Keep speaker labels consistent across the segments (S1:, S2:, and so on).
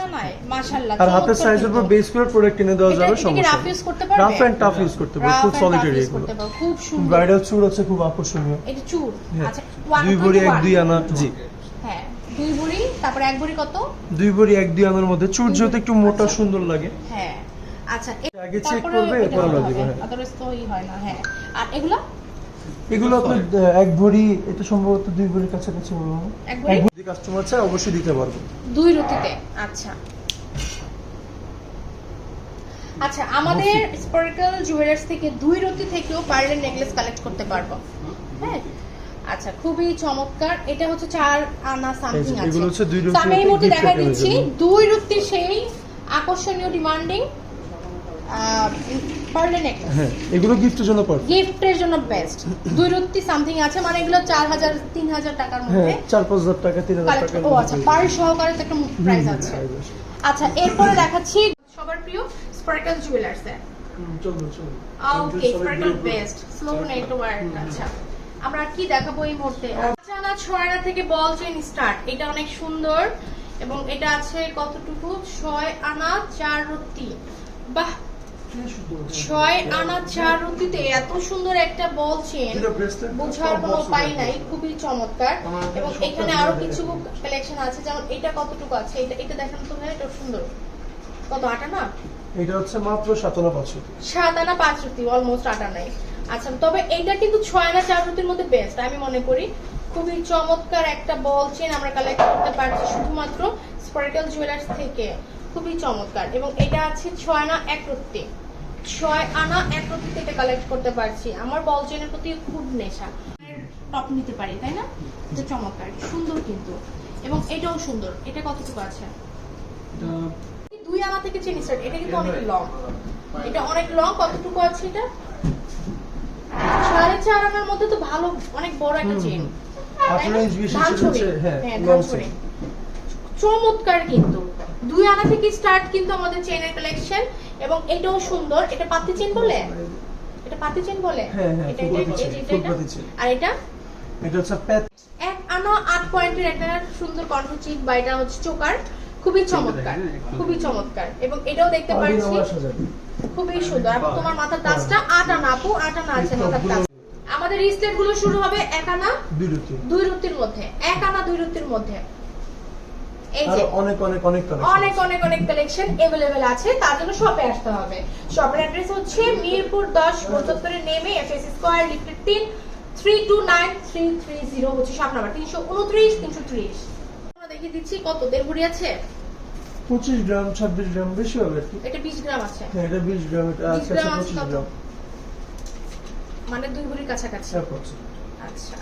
S1: সমস্যা নাই মাশাআল্লাহ।
S2: আর হাতের সাইজের উপর বেস করে প্রোডাক্ট কিনে দেওয়া যাবে, সমস্যা নেই।
S1: রাফ ইউজ করতে পারবে,
S2: রাফ এন্ড টাফ ইউজ করতে পারবে, খুব সলিড এরিয়া
S1: করতে পারবে, খুব সুন্দর।
S2: ব্রাইডাল চুড় আছে খুব আকর্ষণীয়।
S1: এটা চুড়, আচ্ছা
S2: 2 ভরি 1-2 আনা, জি
S1: হ্যাঁ 2 ভরি, তারপর 1 ভরি কত?
S2: 2 ভরি 1-2 আনার মধ্যে চুড় যেহেতু একটু মোটা সুন্দর লাগে।
S1: হ্যাঁ আচ্ছা
S2: আগে চেক করবে এরপর আমরা দিব। হ্যাঁ
S1: আদারওয়াইজ তো ই হয় না। হ্যাঁ আর
S2: এগুলো আপনি 1 ভরি, এটা সম্ভবত 2 ভরির কাছাকাছি হবে।
S1: 1 ভরি
S2: যদি কাস্টমার চায় অবশ্যই দিতে পারবো
S1: 2 রতিতে। আচ্ছা আচ্ছা আমাদের স্পার্কল জুয়েলার্স থেকে 2 রতি থেকেও পার্লের নেকলেস কালেক্ট করতে পারবো। হ্যাঁ আচ্ছা খুবই চমৎকার। এটা হচ্ছে 4 আনা সামথিং আছে।
S2: এগুলো হচ্ছে 2 রতি।
S1: আমি এই মুহূর্তে দেখা দিচ্ছি 2 রতি সেই আকর্ষণীয় ডিমান্ডিং পার্লের নেকলেস।
S2: হ্যাঁ এগুলো গিফটের জন্য পারফেক্ট,
S1: গিফটের জন্য বেস্ট। 2 রতি সামথিং আছে, মানে এগুলো 4000 3000 টাকার মধ্যে।
S2: হ্যাঁ 4-5,000 টাকা 3,000 টাকা।
S1: ও আচ্ছা পার সহকারে তো একটা প্রাইস আছে। আচ্ছা এরপরে দেখাচ্ছি সবার প্রিয় স্পার্কল জুয়েলার্স এর।
S2: চলো
S1: ওকে স্পার্কল বেস্ট স্লো নেটওয়ার্ক। আচ্ছা আমরা কি দেখাবো এই মুহূর্তে? আচ্ছা না 6 আনা থেকে বল চেইন স্টার্ট, এটা অনেক সুন্দর এবং এটা আছে কতটুকু? 6 আনা 4 রতি। বাহ 6 আনা 4 রতিতে এত সুন্দর একটা বল চেইন, বোঝার কোনো উপায় নাই, খুবই চমৎকার। এবং এখানে আরো কিছু কালেকশন আছে, যেমন এটা কতটুকু আছে, এটা দেখেন তো ভাই, এটা সুন্দর। কত 8 আনা?
S2: এটা হচ্ছে মাত্র 7 আনা 5 রতি।
S1: 7 আনা 5 রতি, অলমোস্ট 8 আনাই। আচ্ছা তবে এইটা কিন্তু 6 আনা 4 রতির মধ্যে বেস্ট আমি মনে করি। খুবই চমৎকার একটা বল চেইন আমরা কালেক্ট করতে পারছি শুধুমাত্র স্পার্কল জুয়েলার্স থেকে, খুবই চমৎকার। এবং এটা আছে 6 আনা 1 রতি, 6 আনা 1 রতিতে এটা কালেক্ট করতে পারছি। আমার বল চেইনের প্রতি খুব নেশা, টপ নিতে পারি তাই না? এটা চমৎকার সুন্দর কিন্তু, এবং এটাও সুন্দর। এটা কতটুকু আছে? 2 আনা থেকে চেইন স্টার্ট, এটা কিন্তু অনেক লং, এটা অনেক লং। কতটুকু আছে এটা? 4.5 আনার মধ্যে তো ভালো, অনেক বড় একটা চেইন।
S2: 18 ইঞ্চ বিশিষ্ট হচ্ছে। হ্যাঁ লং চেইন
S1: চমৎকার কিন্তু। 2 আনা থেকে স্টার্ট কিন্তু আমাদের চেইনের কালেকশন, এবং এটাও সুন্দর। এটা পাতি চেইন বলে, এটা পাতি চেইন বলে।
S2: হ্যাঁ হ্যাঁ
S1: এটা আর এটা
S2: হচ্ছে প্যাচ
S1: 1 আনা 8 পয়েন্টের একটা সুন্দর কন্ট্রো চিপ, বা এটা হচ্ছে চোকার, খুবই চমৎকার, খুবই চমৎকার। এবং এটাও দেখতে পাচ্ছি খুবই সুন্দর। আপু তোমার মাথার তাজটা 8 আনা, আপু 8 আনা আছে মাথার তাজ। আমাদের রিস্টেট গুলো শুরু হবে 1 আনা 2 রতির মধ্যে, 1 আনা 2 রতির মধ্যে। এই যে
S2: অনেক অনেক অনেক
S1: অনেক অনেক অনেক কালেকশন अवेलेबल আছে, তার জন্য শপে আসতে হবে। শপের অ্যাড্রেস হচ্ছে মিরপুর 10 75 নেমে এফএস স্কয়ার লিফটেড 3 329330 হচ্ছে শপ নাম্বার 329 330। আমরা দেখিয়ে দিচ্ছি কত দেড় ভরি আছে।
S2: 25 গ্রাম 26 গ্রাম বেশি হবে আর কি।
S1: এটা 20 গ্রাম আছে।
S2: হ্যাঁ এটা 20 গ্রাম, এটা আছে 25 গ্রাম,
S1: মানে 2 ভরির কাছাকাছি। আচ্ছা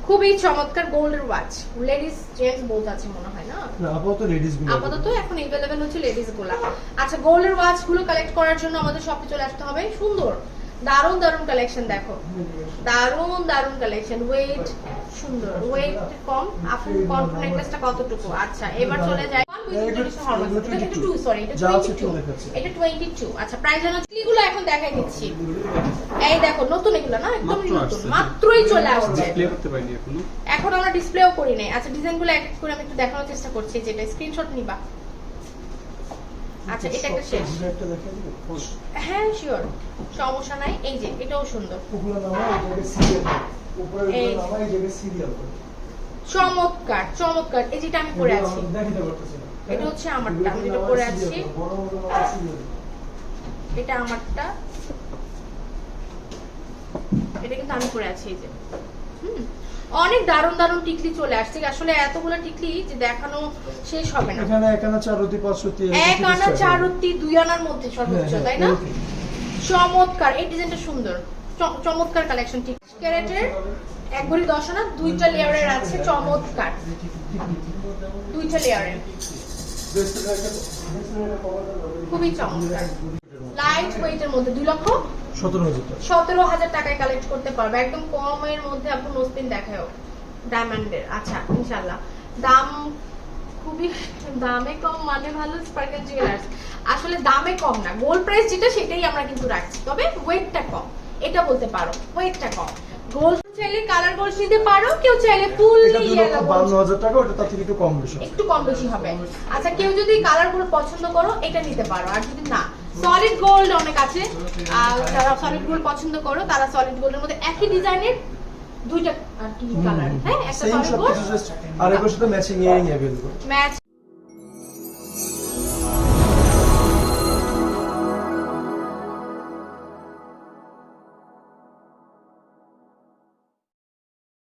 S1: খুবই চমৎকার গোল্ডের ওয়াচ, লেডিস জেন্টস বোথ আছে মনে হয় না?
S2: না আপাতত লেডিস গুলো,
S1: আপাতত এখন अवेलेबल হচ্ছে লেডিস গুলো। আচ্ছা গোল্ডের ওয়াচ গুলো কালেক্ট করার জন্য আমাদের শপে চলে আসতে হবে। সুন্দর দারুন দারুন কালেকশন, দেখো দারুন দারুন কালেকশন। ওয়েট সুন্দর, ওয়েট কম। আপু কনফ নেকলেসটা কতটুকু? আচ্ছা এবার চলে যাই এটা 2 সরি এটা 22। আচ্ছা প্রাইস জানো গুলো এখন দেখাই দিচ্ছি। এই দেখো নতুন এগুলো না, একদম নতুন, মাত্রই চলে আসছে।
S3: ডিসপ্লে করতে পারিনি এখনো,
S1: এখন আমরা ডিসপ্লেও করি নাই। আচ্ছা ডিজাইনগুলো এক এক করে আমি একটু দেখানোর চেষ্টা করছি, যেটা স্ক্রিনশট নিবা। আচ্ছা এটা একটা শেষ, হ্যাঁ শিওর, সমস্যা নাই। এই যে এটাও সুন্দর, চমৎকার চমৎকার। এই যেটা আমি পরে আছি, এটা হচ্ছে আমারটা, আমি যেটা পরে আছি এটা আমারটা, এটা কিন্তু আমি পরে আছি। এই যে অনেক দারুন দারুন টিকলি চলে আসছে। আসলে এতগুলো টিকলি যে দেখানো শেষ হবে না।
S2: এখানে 1 আনা 4 রতি 5 রতি,
S1: 1 আনা 4 রতি 2 আনার মধ্যে সর্বোচ্চ, তাই না? চমৎকার, এই ডিজাইনটা সুন্দর, চমৎকার কালেকশন। ঠিক ক্যারেটের 1 ভরি 10 আনা, 2টা লেয়ারের আছে, চমৎকার 2টা লেয়ারের, খুবই চমৎকার। লাইট ওয়েটের মধ্যে 2,17,000 টাকায় কালেক্ট করতে পারবে, একদম কমের মধ্যে। আপনি নোসপিন দেখাও ডায়মন্ডের। আচ্ছা ইনশাআল্লাহ দাম খুবই, দামে কম মানে ভালো স্পার্কল জুয়েলার্স। আসলে দামে কম না, গোল্ড প্রাইস যেটা সেটাই আমরা কিন্তু রাখছি, তবে ওয়েটটা কম, এটা বলতে পারো, ওয়েটটা কম। গোল্ড চাইলে কালার গোল্ড নিতে পারো, কেউ চাইলে ফুল
S2: এটা 2,52,000 টাকা, ওটা তার থেকে একটু কম বেশি।
S1: একটু কম বেশি হবে। আচ্ছা কেউ যদি কালার গুলো পছন্দ করো এটা নিতে পারো, আর যদি না সলিড গোল্ড অনেক আছে, যারা সলিড গোল্ড পছন্দ করো তারা সলিড গোল্ডের মধ্যে একই ডিজাইনের দুইটা আর কি কালার, হ্যাঁ একটা
S2: সেম
S1: সলিড গোল্ড
S2: সবকিছু জাস্ট আর এর সাথে ম্যাচিং ইয়ারিং अवेलेबल।
S1: ম্যাচ